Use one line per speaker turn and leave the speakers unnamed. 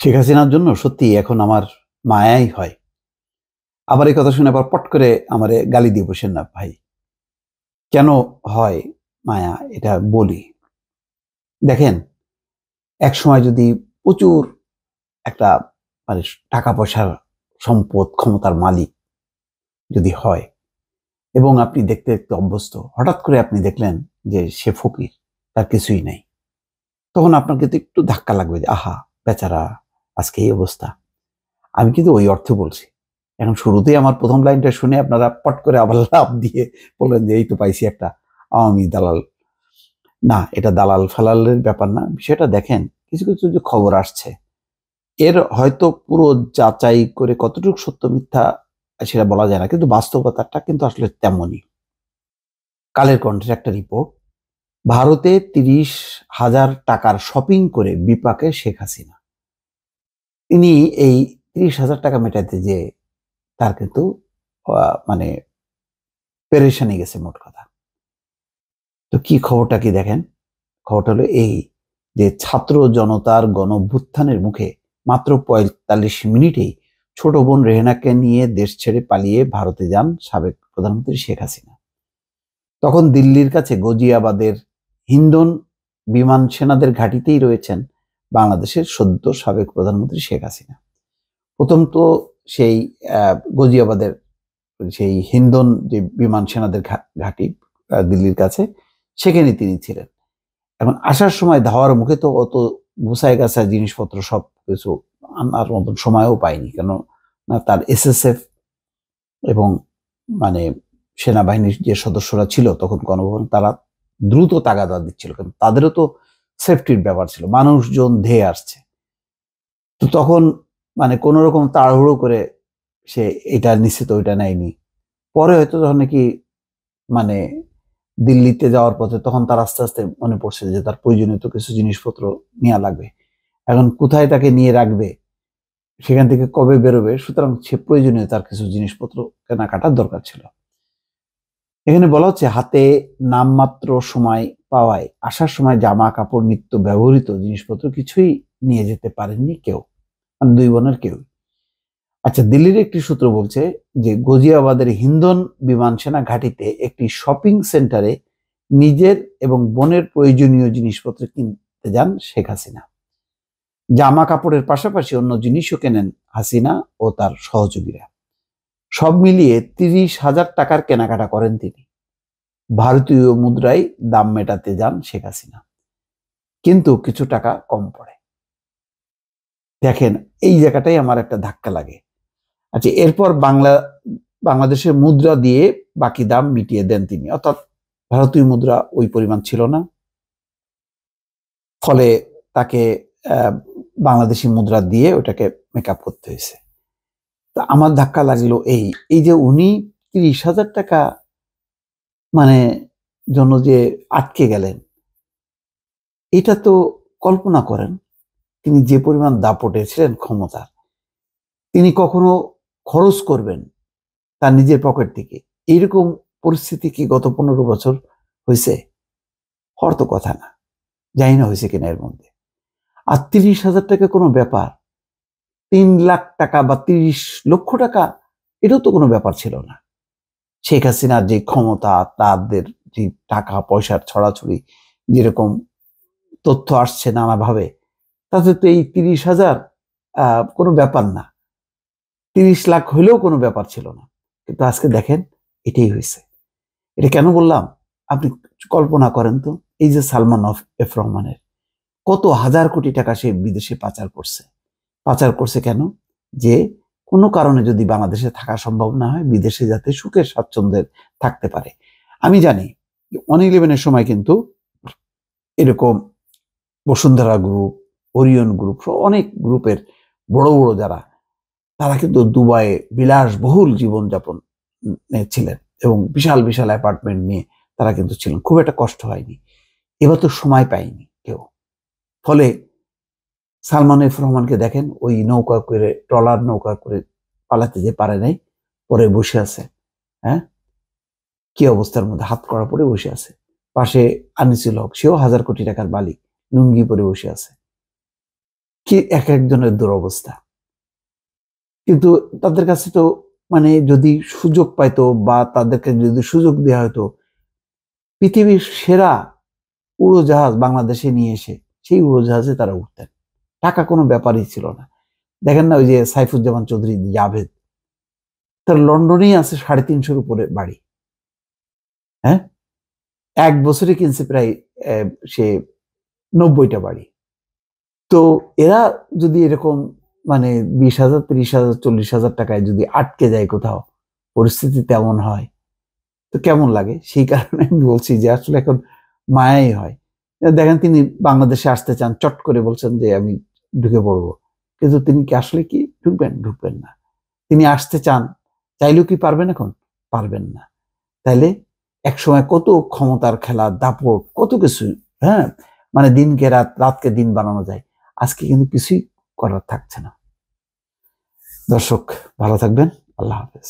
শেখ হাসিনার জন্য সত্যি এখন আমার মায়াই হয়। আবার এই কথা শুনে আবার পট করে আমারে গালি দিয়ে বসেন না ভাই। কেন হয় মায়া এটা বলি। দেখেন, এক সময় যদি প্রচুর একটা মানে টাকা পয়সার সম্পদ ক্ষমতার মালিক যদি হয় এবং আপনি দেখতে দেখতে অভ্যস্ত, হঠাৎ করে আপনি দেখলেন যে সে ফকির, তার কিছুই নাই। তখন আপনার কিন্তু একটু ধাক্কা লাগবে যে আহা বেচারা, আজকে এই অবস্থা। আমি কিন্তু ওই অর্থে বলছি। এখন শুরুতেই আমার প্রথম লাইনটা শুনে আপনারা পট করে আবার লাফ দিয়ে বললেন যে এই তো পাইছি একটা আওয়ামী দালাল। না, এটা দালাল ফালালের ব্যাপার না। বিষয়টা দেখেন, কিছু কিছু যে খবর আসছে, এর হয়তো পুরো যাচাই করে কতটুকু সত্য মিথ্যা সেটা বলা যায় না, কিন্তু বাস্তবতাটা কিন্তু আসলে তেমনই। কালের কণ্ঠের একটা রিপোর্ট, ভারতে ৩০,০০০ টাকার শপিং করে বিপাকে শেখ হাসিনা। তিনি এই ৩০,০০০ টাকা মেটাতে যে তার কিন্তু মানে পেরেশানি গেছে মোট কথা। তো কি খবরটা কি দেখেন, খবরটা হলো এই যে ছাত্র জনতার গণঅভ্যুত্থানের মুখে মাত্র ৪৫ মিনিটেই ছোট বোন রেহেনাকে নিয়ে দেশ ছেড়ে পালিয়ে ভারতে যান সাবেক প্রধানমন্ত্রী শেখ হাসিনা। তখন দিল্লির কাছে গজিয়াবাদের হিন্ডন বিমান সেনাদের ঘাঁটিতেই রয়েছেন বাংলাদেশের সদ্য সাবেক প্রধানমন্ত্রী শেখ হাসিনা। প্রথম তো সেই গজিয়াবাদের সেই হিন্দন যে বিমান সেনাদের ঘাঁটি দিল্লির কাছে, সেখানে তিনি ছিলেন। এখন আসার সময় ধাওয়ার মুখে তো অত গুছায় গাছায় জিনিসপত্র সব কিছু আনার মতন সময়ও পায়নি, কেন না তার এসএসএফ এবং মানে সেনাবাহিনীর যে সদস্যরা ছিল তখন গণভবন, তারা দ্রুত তাগাদা দিচ্ছিল, কারণ তাদেরও তো সেফটির ব্যাপার ছিল, মানুষজন ধেয়ে আসছে। তো তখন মানে কোন রকম তাড়াহুড়ো করে সে এটা নিশ্চিত ওইটা নেয়নি। পরে হয়তো যখন নাকি মানে দিল্লিতে যাওয়ার পথে তখন তার আস্তে আস্তে মনে পড়ছে যে তার প্রয়োজনীয় তো কিছু জিনিসপত্র নেওয়া লাগবে। এখন কোথায় তাকে নিয়ে রাখবে, সেখান থেকে কবে বেরোবে, সুতরাং সে প্রয়োজনীয় তার কিছু জিনিসপত্র কেনাকাটার দরকার ছিল। এখানে বলা হচ্ছে হাতে নামমাত্র সময় পাওয়ায় আসার সময় জামা কাপড় নিত্য ব্যবহৃত জিনিসপত্র কিছুই নিয়ে যেতে পারেননি কেউ, মানে দুই বোনের কেউ। আচ্ছা, দিল্লির একটি সূত্র বলছে যে গজিয়াবাদের হিন্দন বিমান সেনা ঘাঁটিতে একটি শপিং সেন্টারে নিজের এবং বোনের প্রয়োজনীয় জিনিসপত্র কিনতে যান শেখ হাসিনা। জামা কাপড়ের পাশাপাশি অন্য জিনিসও কেনেন হাসিনা ও তার সহযোগীরা। সব মিলিয়ে ৩০,০০০ টাকার কেনাকাটা করেন তিনি। ভারতীয় মুদ্রায় দাম মেটাতে যান শেখ হাসিনা, কিন্তু কিছু টাকা কম পড়ে। দেখেন, এই জায়গাটাই আমার একটা ধাক্কা লাগে। আচ্ছা, এরপর বাংলাদেশের মুদ্রা দিয়ে বাকি দাম মিটিয়ে দেন তিনি, অর্থাৎ ভারতীয় মুদ্রা ওই পরিমাণ ছিল না, ফলে তাকে বাংলাদেশি মুদ্রা দিয়ে ওটাকে মেকআপ করতে হয়েছে। তা আমার ধাক্কা লাগলো এই এই যে উনি ৩০,০০০ টাকা মানে জন্য যে আটকে গেলেন, এটা তো কল্পনা করেন তিনি যে পরিমাণ দাপটে ছিলেন ক্ষমতার, তিনি কখনো খরচ করবেন তার নিজের পকেট থেকে, এইরকম পরিস্থিতি কি গত ১৫ বছর হয়েছে? হওয়ার তো কথা না। জানি না হয়েছে কিনা এর মধ্যে। আর ৩০,০০০ টাকা কোনো ব্যাপার? ৩ লাখ টাকা বা ৩০ লক্ষ টাকা, এটাও তো কোনো ব্যাপার ছিল না। শেখ হাসিনার যে ক্ষমতা, তাদের যে টাকা পয়সার ছড়াছড়ি, যেরকম তথ্য আসছে নানাভাবে, তাতে তো এই ৩০,০০০ কোনো ব্যাপার না। ৩০ লাখ হইলেও কোনো ব্যাপার ছিল না। কিন্তু আজকে দেখেন, এটাই হয়েছে। এটা কেন বললাম? আপনি কল্পনা করেন তো, এই যে সালমান এফ রহমানের কত হাজার কোটি টাকা সে বিদেশে পাচার করছে। পাচার করছে কেন? যে কোনো কারণে যদি বাংলাদেশে থাকা সম্ভব না হয়, বিদেশে যাতে সুখের স্বাচ্ছন্দ্যে থাকতে পারে। আমি জানি অন-11 সময় কিন্তু এরকম বসুন্ধরা গ্রুপ, ওরিয়ন গ্রুপ, অনেক গ্রুপের বড় বড় যারা, তারা কিন্তু দুবাইয়ে বিলাসবহুল জীবনযাপন ছিলেন এবং বিশাল বিশাল অ্যাপার্টমেন্ট নিয়ে তারা কিন্তু ছিলেন, খুব একটা কষ্ট হয়নি। এবার তো সময় পায়নি কেউ, ফলে সালমান এফ রহমানকে দেখেন ওই নৌকা করে, ট্রলার নৌকা করে পালাতে যে পারে নাই, পরে বসে আছে। হ্যাঁ, কি অবস্থার মধ্যে হাত করা পরে বসে আছে। পাশে আনিসুল হক, সেও হাজার কোটি টাকার মালিক, লুঙ্গি পরে বসে আছে। কি এক একজনের দুরবস্থা। কিন্তু তাদের কাছে তো মানে যদি সুযোগ পাইতো বা তাদেরকে যদি সুযোগ দেওয়া হতো, পৃথিবীর সেরা উড়োজাহাজ বাংলাদেশে নিয়ে এসে সেই উড়োজাহাজে তারা উঠতেন। টাকা কোনো ব্যাপারই ছিল না। দেখেন না ওই যে সাইফুজ্জামান চৌধুরী জাভেদ, তার লন্ডনেই আছে 350 উপরে বাড়ি। হ্যাঁ, 1 বছরে কিনছে প্রায় সে 90টা বাড়ি। তো এরা যদি এরকম মানে 20,000, 30,000, 40,000 টাকায় যদি আটকে যায় কোথাও, পরিস্থিতি তেমন হয়, তো কেমন লাগে? সেই কারণে আমি বলছি যে আসলে এখন মায়াই হয়। দেখেন তিনি বাংলাদেশে আসতে চান, চট করে বলছেন যে আমি ঢুকে পড়বো। কিন্তু তিনি কি আসলে কি ঢুকবেন? ঢুকবেন না। তিনি আসতে চান, চাইলেও কি পারবেন এখন? পারবেন না। তাইলে একসময় কত ক্ষমতার খেলা, দাপট, কত কিছু, হ্যাঁ? মানে দিনকে রাত, রাতকে দিন বানানো যায়। আজকে কিন্তু কিছুই করার থাকছে না। দর্শক ভালো থাকবেন। আল্লাহ হাফেজ।